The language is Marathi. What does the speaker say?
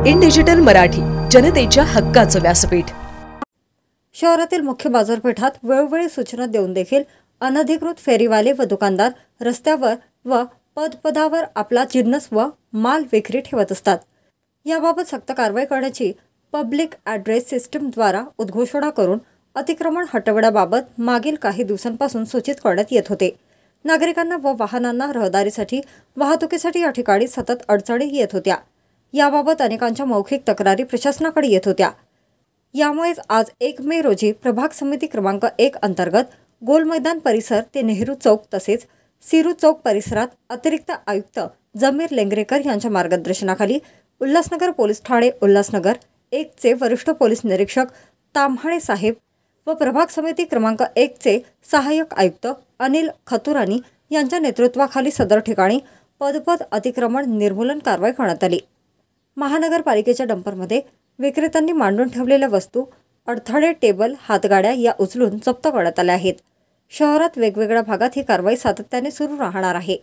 इन डिजिटल मराठी, जनतेच्या हक्काचं व्यासपीठ। शहरातील मुख्य बाजारपेठात वेळोवेळी सूचना देऊन देखील अनधिकृत फेरीवाले व दुकानदार रस्त्यावर व पदपदावर आपला जिन्नस व माल विक्री ठेवत असतात। याबाबत सक्त कारवाई करण्याची पब्लिक ॲड्रेस सिस्टीमद्वारा उद्घोषणा करून अतिक्रमण हटवण्याबाबत मागील काही दिवसांपासून सूचित करण्यात येत होते। नागरिकांना व वाहनांना रहदारीसाठी वाहतुकीसाठी या ठिकाणी सतत अडचणी येत होत्या। याबाबत अनेकांच्या मौखिक तक्रारी प्रशासनाकडे येत होत्या। यामुळेच आज 1 मे रोजी प्रभाग समिती क्रमांक 1 अंतर्गत गोल मैदान परिसर ते नेहरू चौक तसेच सिरू चौक परिसरात अतिरिक्त आयुक्त जमीर लेंगरेकर यांच्या मार्गदर्शनाखाली उल्हासनगर पोलीस ठाणे उल्हासनगर 1 चे वरिष्ठ पोलीस निरीक्षक ताम्हाणे साहेब व प्रभाग समिती क्रमांक 1 चे सहाय्यक आयुक्त अनिल खतुरानी यांच्या नेतृत्वाखाली सदर ठिकाणी पदपद अतिक्रमण निर्मूलन कारवाई करण्यात आली। महानगरपालिकेच्या डंपरमध्ये विक्रेत्यांनी मांडून ठेवलेल्या वस्तू, अडथळे, टेबल, हातगाड्या या उचलून जप्त करण्यात आल्या आहेत। शहरात वेगवेगळ्या भागात ही कारवाई सातत्याने सुरू राहणार आहे।